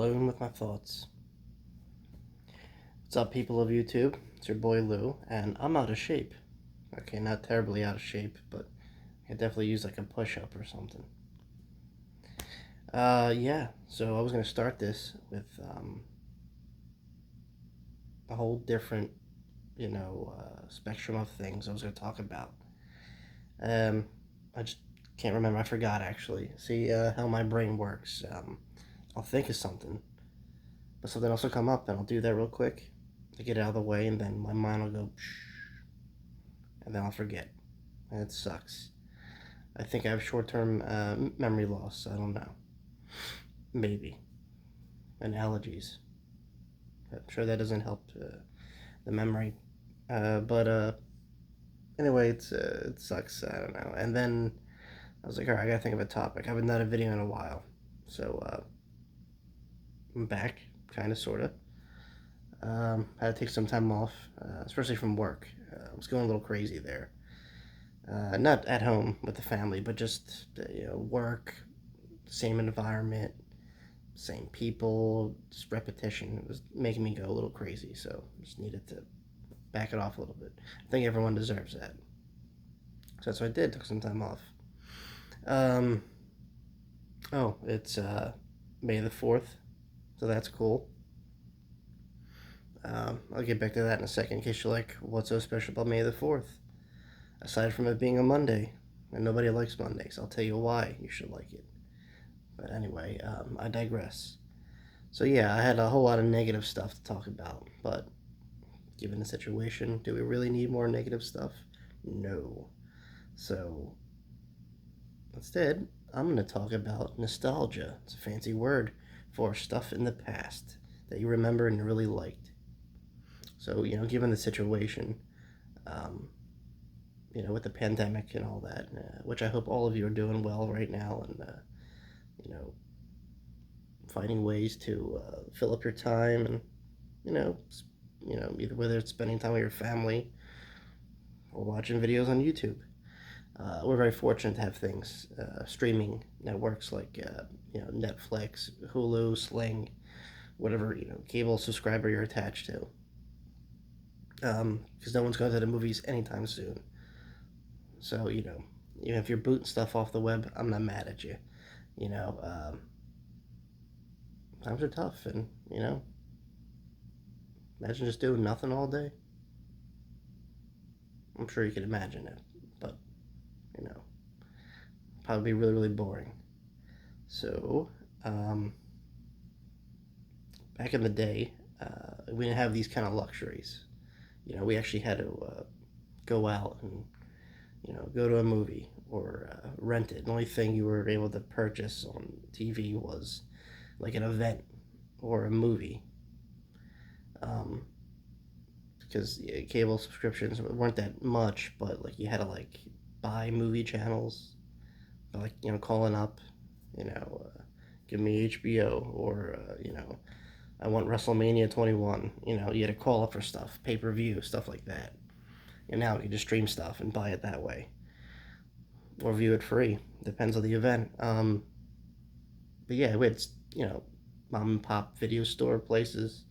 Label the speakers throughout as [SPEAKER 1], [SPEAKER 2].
[SPEAKER 1] alone with my thoughts. What's up, people of YouTube? It's your boy Lou, and I'm out of shape. Okay, not terribly out of shape, but I could definitely use like a push up or something. Yeah, so I was gonna start this with a whole different, spectrum of things I was gonna talk about. Um, I just can't remember. I forgot actually. See how my brain works. I'll think of something, but something else will come up, and I'll do that real quick to get it out of the way, and then my mind will go, and then I'll forget, and it sucks. I think I have short-term memory loss. I don't know, maybe, and allergies. I'm sure that doesn't help the memory. But anyway, it sucks. I don't know. And then I was like, all right, I gotta think of a topic. I haven't done a video in a while, so I'm back, kind of, sort of. Had to take some time off, especially from work. I was going a little crazy there. Not at home with the family, but just work, same environment, same people, just repetition. It was making me go a little crazy, so just needed to back it off a little bit. I think everyone deserves that. So that's what I did. Took some time off. Um, it's May the 4th, so that's cool. I'll get back to that in a second in case you're like, what's so special about May the 4th? Aside from it being a Monday, and nobody likes Mondays, I'll tell you why you should like it. But anyway, I digress. So yeah, I had a whole lot of negative stuff to talk about, but given the situation, do we really need more negative stuff? No. So instead, I'm going to talk about nostalgia. It's a fancy word for stuff in the past that you remember and really liked. So, given the situation, with the pandemic and all that, which I hope all of you are doing well right now, and you know, finding ways to fill up your time, and you know, either whether it's spending time with your family or watching videos on YouTube. We're very fortunate to have things, streaming networks like Netflix, Hulu, Sling, whatever cable subscriber you're attached to. Because no one's going to the movies anytime soon. So even if you're booting stuff off the web, I'm not mad at you. You know, times are tough, and imagine just doing nothing all day. I'm sure you can imagine it, but probably be really, really boring. So, back in the day, we didn't have these kind of luxuries. We actually had to go out and go to a movie or rent it. The only thing you were able to purchase on TV was like an event or a movie. Because cable subscriptions weren't that much, but like you had to like buy movie channels, like calling up, give me HBO, or I want WrestleMania 21. You had to call up for stuff, pay per view, stuff like that. And now you just stream stuff and buy it that way, or view it free. Depends on the event. But yeah, we had mom and pop video store places,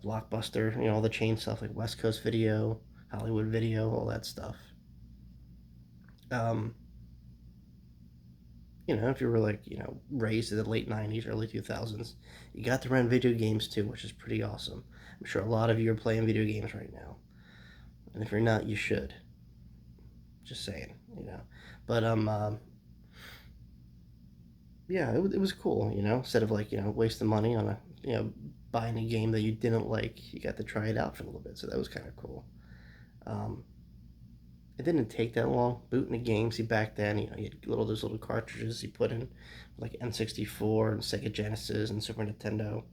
[SPEAKER 1] Blockbuster, all the chain stuff like West Coast Video, Hollywood Video, all that stuff. Um, if you were like, raised in the late 90s, early 2000s, you got to rent video games too, which is pretty awesome. I'm sure a lot of you are playing video games right now. And if you're not, you should. Just saying, But, yeah, it was cool, instead of like, wasting money on buying a game that you didn't like, you got to try it out for a little bit. So that was kind of cool. Um, it didn't take that long booting a game. See, back then, you had those little cartridges you put in, like N64 and Sega Genesis and Super Nintendo.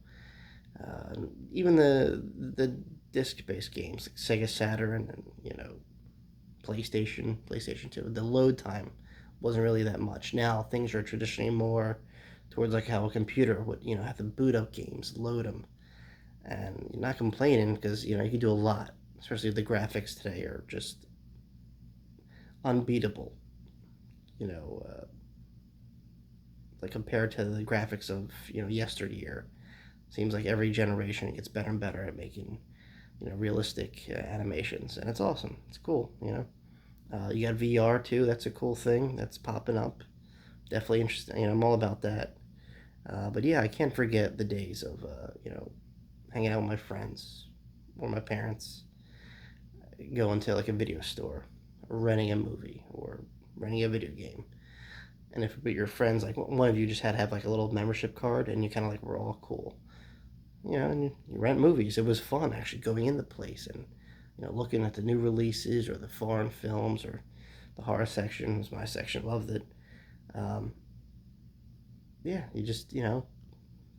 [SPEAKER 1] Even the disc-based games like Sega Saturn and PlayStation 2. The load time wasn't really that much. Now things are traditionally more towards like how a computer would have to boot up games, load them, and you're not complaining because you can do a lot. Especially the graphics today are just unbeatable. like compared to the graphics of yesteryear. Seems like every generation it gets better and better at making realistic animations, and it's awesome. It's cool. You got VR too. That's a cool thing that's popping up. Definitely interesting. I'm all about that. But yeah, I can't forget the days of hanging out with my friends or my parents, going to like a video store, or renting a movie, or renting a video game. And if but your friends, like one of you just had to have like a little membership card, and you kind of like were all cool, and you rent movies. It was fun actually going in the place and looking at the new releases or the foreign films or the horror section was my section. Loved it. Um, yeah, you just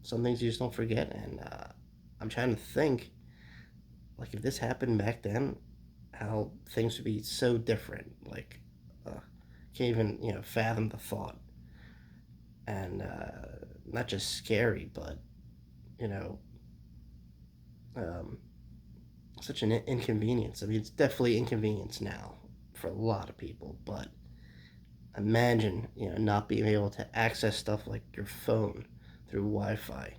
[SPEAKER 1] some things you just don't forget, and I'm trying to think like if this happened back then, how things would be so different. Like, can't even fathom the thought, and not just scary, but you know um, such an inconvenience. I mean, it's definitely inconvenience now for a lot of people, but imagine not being able to access stuff like your phone through Wi-Fi.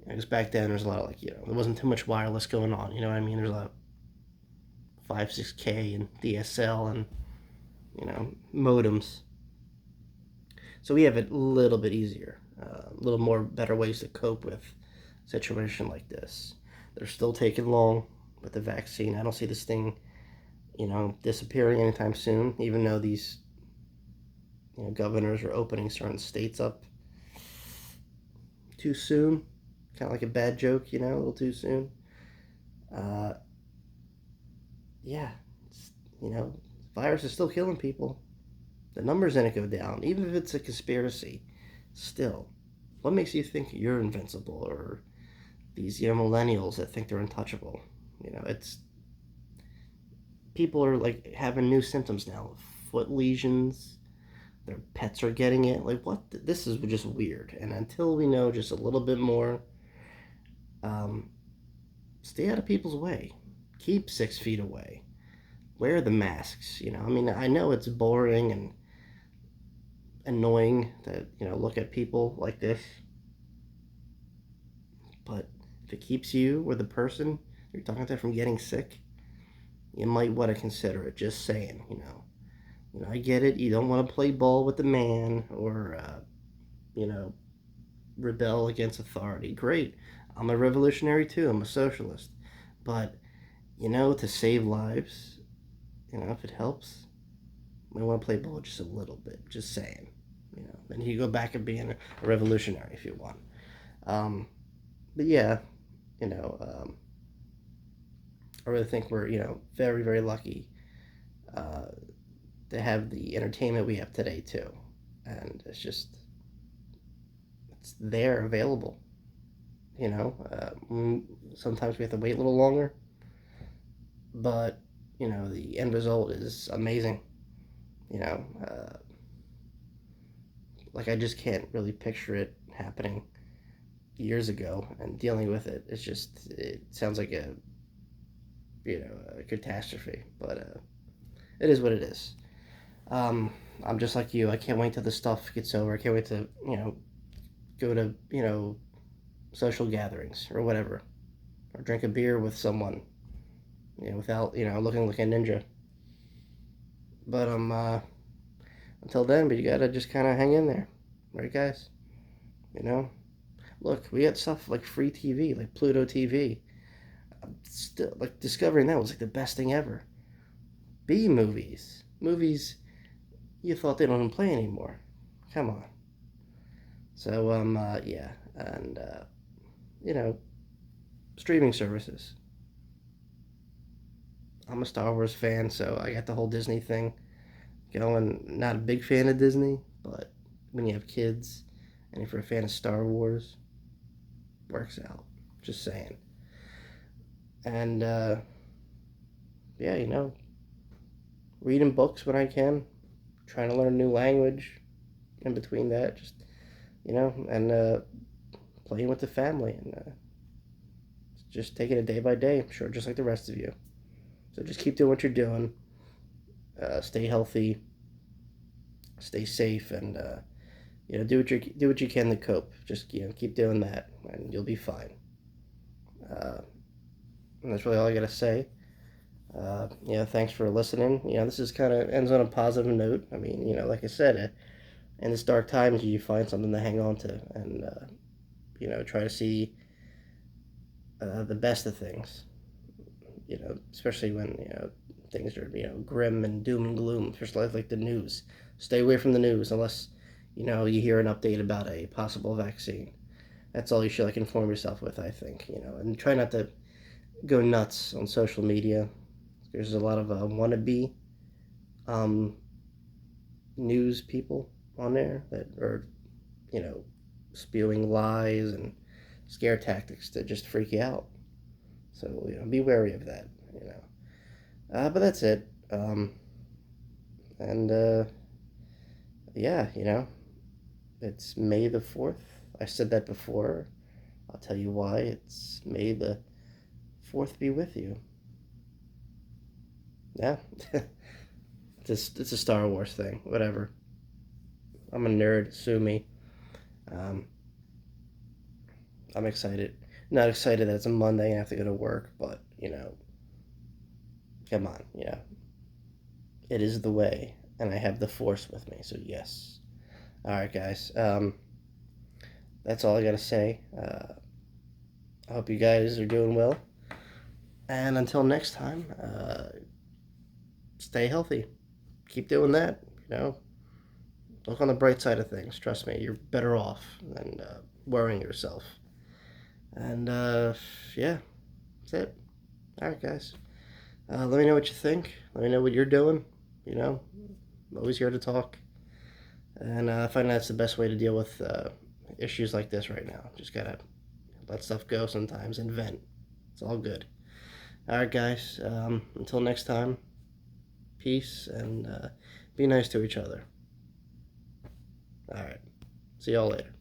[SPEAKER 1] Because back then there was a lot of there wasn't too much wireless going on. You know what I mean? There's a lot of 5, 6K and DSL and modems. So we have it a little bit easier, a little more better ways to cope with a situation like this. They're still taking long with the vaccine. I don't see this thing, disappearing anytime soon. Even though these, governors are opening certain states up too soon, kind of like a bad joke, a little too soon. Uh, yeah, virus is still killing people. The numbers in it go down, even if it's a conspiracy. Still, what makes you think you're invincible, or these millennials that think they're untouchable? It's people are like having new symptoms now, foot lesions. Their pets are getting it. Like what? This is just weird. And until we know just a little bit more, um, stay out of people's way. Keep 6 feet away. Wear the masks. I mean, I know it's boring and annoying to look at people like this, but if it keeps you or the person you're talking to from getting sick, you might want to consider it. Just saying. I get it. You don't want to play ball with the man or rebel against authority. Great. I'm a revolutionary too. I'm a socialist, but to save lives, if it helps, I want to play ball just a little bit. Just saying. Then you go back and being a revolutionary if you want. But yeah, I really think we're very, very lucky to have the entertainment we have today too, and it's there available. Sometimes we have to wait a little longer, but the end result is amazing. You know, uh, like I just can't really picture it happening years ago and dealing with it. It sounds like a catastrophe, but it is what it is. Um, I'm just like you. I can't wait till this stuff gets over. I can't wait to go to social gatherings or whatever, or drink a beer with someone without looking like a ninja. But until then, but you gotta just kind of hang in there, right, guys? You know, Look, we got stuff like free TV, like Pluto TV. Still, like discovering that was like the best thing ever. B movies you thought they don't even play anymore. Come on. So yeah, and you know, streaming services. I'm a Star Wars fan, so I got the whole Disney thing going. Not a big fan of Disney, but when you have kids and if you're a fan of Star Wars, works out. Just saying. And yeah, reading books when I can, trying to learn a new language in between that, just and playing with the family and just taking it day by day. I'm sure, just like the rest of you. So just keep doing what you're doing. Stay healthy, stay safe, and do what you can to cope. Just keep doing that, and you'll be fine. Uh, and that's really all I gotta say. Thanks for listening. This is kind of ends on a positive note. I mean, like I said, in this dark times, you find something to hang on to, and try to see the best of things. Especially when things are grim and doom and gloom. Especially like the news. Stay away from the news unless you hear an update about a possible vaccine. That's all you should inform yourself with, I think. And try not to go nuts on social media. There's a lot of wannabe um, news people on there that are, you know, spewing lies and scare tactics to just freak you out. So, be wary of that, But that's it. And, yeah, it's May the 4th. I said that before. I'll tell you why. It's May the 4th be with you. Yeah. It's a Star Wars thing. Whatever. I'm a nerd. Sue me. Um, I'm excited. Not excited that it's a Monday and I have to go to work, but, come on. It is the way, and I have the Force with me, so yes. Alright, guys. That's all I gotta say. I hope you guys are doing well. And until next time, stay healthy. Keep doing that. Look on the bright side of things. Trust me, you're better off than worrying yourself. And yeah, that's it. All right, guys. Let me know what you think. Let me know what you're doing. I'm always here to talk. And I find that's the best way to deal with issues like this right now. Just gotta let stuff go sometimes and vent. It's all good. All right, guys. Until next time, peace and be nice to each other. All right. See y'all later.